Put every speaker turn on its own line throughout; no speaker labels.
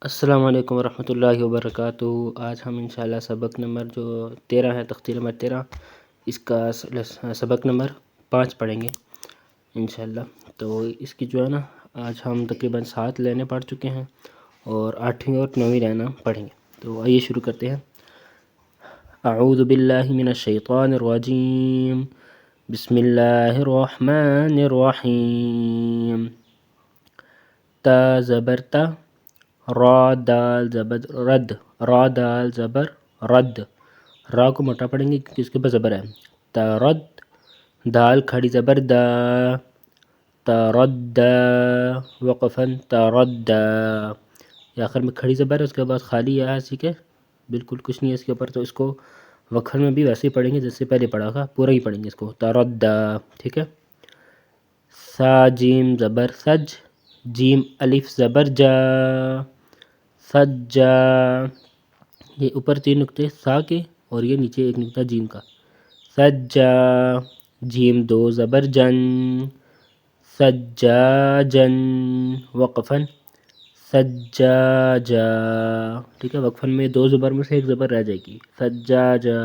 السلام علیکم ورحمۃ اللہ وبرکاتہ۔ آج ہم انشاءاللہ سبق نمبر جو 13 ہے، تختی نمبر 13، اس کا سبق نمبر 5 پڑھیں گے انشاءاللہ۔ تو اس کی جو ہے نا، آج ہم تقریباً 7 لائنیں پڑھ چکے ہیں اور 8ویں اور 9ویں لائنیں پڑھیں گے۔ تو آئیے شروع کرتے ہیں۔ اعوذ باللہ من الشیطان الرجیم، بسم اللہ الرحمن الرحیم۔ تا زبر تا، را دال زبر رد، را دال زبر رد، را کو موٹا پڑھیں گے کیونکہ اس کے اوپر زبر ہے۔ ترد، دال کھڑی زبر دا، تردا، وقفاً تردا، یہ آخر میں کھڑی زبر ہے، اس کے بعد خالی ہے، ٹھیک ہے، بالکل کچھ نہیں ہے اس کے اوپر، تو اس کو وقفاً میں بھی ویسے ہی پڑھیں گے جیسے پہلے پڑھا تھا، پورا ہی پڑھیں گے اس کو، تردا، ٹھیک ہے۔ سا جیم زبر سج، جیم الف زبر جا، سجا، یہ اوپر 3 نقطے سا کے اور یہ نیچے 1 نقطہ جیم کا، سجا، جیم 2 زبر جن، سجاجن، وقفاً سجاجا، ٹھیک ہے، وقفاً میں 2 زبر میں سے 1 زبر رہ جائے گی، سجاجا۔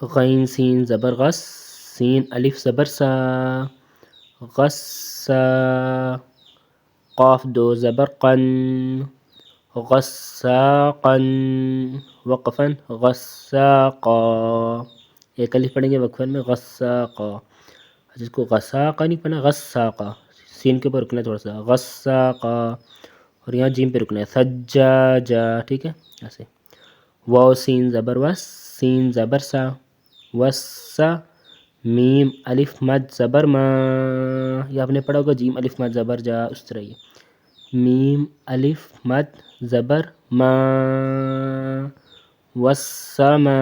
غین سین زبر غس، سین الف زبر سا، غصا، قاف 2 زبر قن، غساقا، وقفاً غساقا، ایک الف پڑھیں گے وقفاً میں، غساقا، جس کو غساقا نہیں پڑھنا، غساقا، سین کے اوپر رکنا ہے تھوڑا سا، غساقا، اور یہاں جیم پہ رکنا ہے، سجاجا، ٹھیک ہے، ایسے۔ واو سین زبر وس، سین زبر سا، وسا، میم الف مد زبر ما، یہ آپ نے پڑھا ہوگا جیم الف مد زبر جا، اس طرح یہ میم الف مد زبر ما، والسما،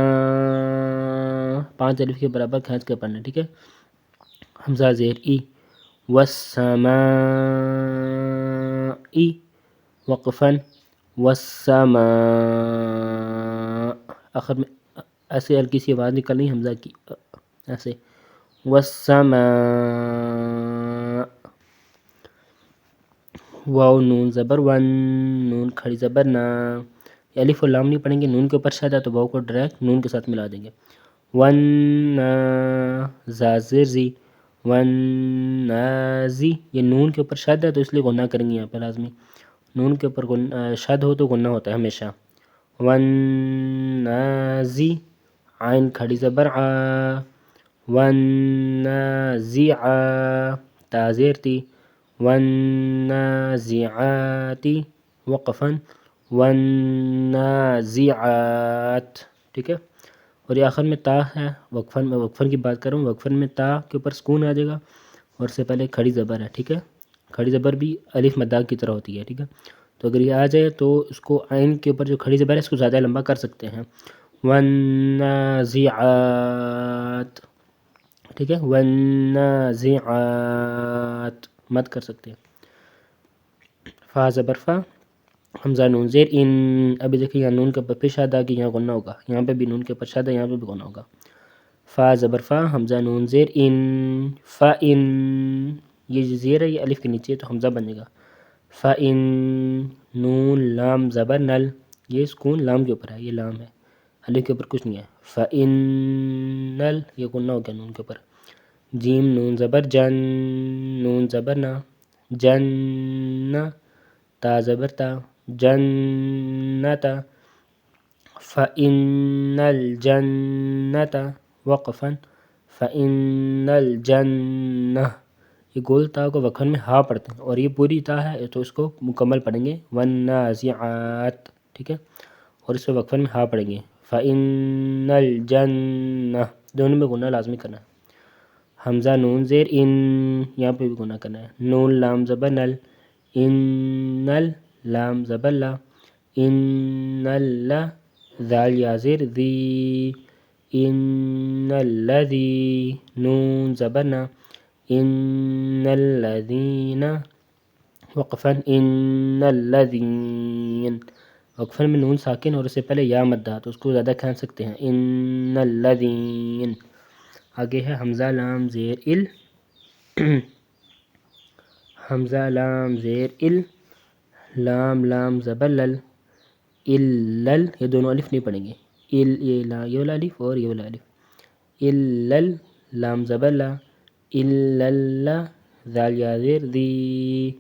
5 الف کے برابر کھینچ کے پڑھنا، ٹھیک ہے۔ حمزہ زیر ای، والسماء، وقفاً والسماء، آخر میں ایسے ہلکی سی آواز نکلنی حمزہ کی، ایسے، والسماء۔ واو نون زبر ون، نون کھڑی زبر نا، یہ الف اور لام نہیں پڑھیں گے، نون کے اوپر شد ہے تو واو کو ڈائریکٹ نون کے ساتھ ملا دیں گے، ون، زا زیر زی، ون نازی، یہ نون کے اوپر شد ہے تو اس لیے غنہ کریں گے یہاں پہ لازمی، نون کے اوپر شد ہو تو غنہ ہوتا ہے ہمیشہ، ون نازی، عین کھڑی زبر آ، ون نازعا، تا زیر تی، ون نازعاتی، وقفاً ون نازعات، ٹھیک ہے۔ اور یہ آخر میں تا ہے، وقفاً کی بات کروں، وقفاً میں تا کے اوپر سکون آ جائے گا اور اس سے پہلے کھڑی زبر ہے، ٹھیک ہے، کھڑی زبر بھی الف مداغ کی طرح ہوتی ہے، ٹھیک ہے، تو اگر یہ آ جائے تو اس کو عین کے اوپر جو کھڑی زبر ہے اس کو زیادہ لمبا کر سکتے ہیں، والنازعات، ٹھیک ہے، والنازعات مت کر سکتے ہیں۔ فا زبر فا، حمزہ نون زیر ان، ابھی دیکھیں یہاں نون کے اوپر پھر شاد آگی، یہاں غنہ ہوگا، یہاں پہ بھی نون کے اوپر شاد ہے، یہاں پہ بھی غنہ ہوگا، فا زبر فا، حمزہ نون زیر ان، فا ان، یہ جو زیر ہے یہ الف کے نیچے ہے تو حمزہ بنے گا، فا ان، نون لام زبر نل، یہ سکون لام کے اوپر ہے، یہ لام ہے، الف کے اوپر کچھ نہیں ہے، فا ان نل، یہ غنہ ہو گیا نون کے اوپر، جیم نون زبر جن، نون زبر نا، جن، تا زبر تا، جنتا، فَإِنَّ الْجَنَّةَ، وقفاً فَإِنَّ الْجَنَّةَ، یہ گول تا کو وقفاً میں ہا پڑھتے ہیں اور یہ پوری تا ہے تو اس کو مکمل پڑھیں گے، وَالنَّازِعَاتِ، ٹھیک ہے، اور اس پہ وقفاً میں ہا پڑھیں گے، فَإِنَّ الْجَنَّةَ، دونوں میں غنہ لازمی کرنا ہے، حمزہ نون زیر ان، یہاں پہ بھی غنہ کرنا ہے، نون لام زبر نل، ان لام زبر لا، ان اللہ، ذال یا زیر ذی، ان الذی، نون زبر نا، ان الذین، وقفاً ان الذین، وقفاً میں نون ساکن اور اس سے پہلے یا مدہ تو اس کو زیادہ کھینچ سکتے ہیں، ان الذین۔ آگے ہے حمزہ لام زیر ال، حمزہ لام زیر ال، لام لام زبر لل، الل، یہ دونوں الف نہیں پڑھیں گے، یہ والا الف اور یہ والا الف، الل، لام زبر لا، الل، ذال یا زیر ذی،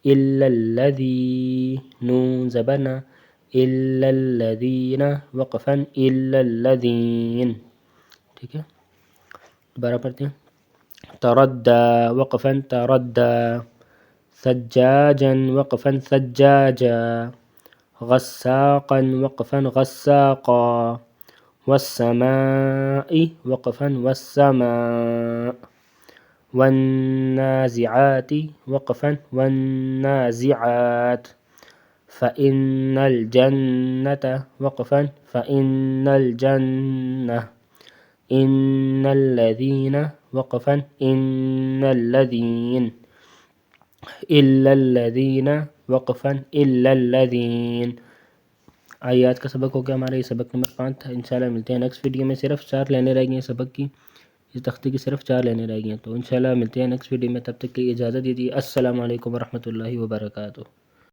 الذی، نون زبر نا، الذین، وقفا الذین. ٹھیک ہے، دوبارہ پڑھتے ہیں. تردى وقفا تردى، ثجاجا وقفا ثجاجا، غساقا وقفا غساقا، والسماء وقفا والسماء، والنازعات وقفا والنازعات، فإن الجنة وقفا فإن الجنة، إن الذين وقفا إن الذين، إلا الذين وقفا إلا الذين. آئیے آج کا سبق ہو گیا ہمارا، یہ سبق نمبر 5 تھا. انشاءاللہ ملتے ہیں نیکسٹ ویڈیو میں. صرف 4 لائنیں رہ گئی ہیں سبق کی، اس تختے کی صرف 4 لائنیں رہ گئی ہیں. تو انشاءاللہ ملتے ہیں نیکسٹ ویڈیو میں، تب تک کے لیے اجازت دیجیے. السلام علیکم ورحمۃ اللہ وبرکاتہ.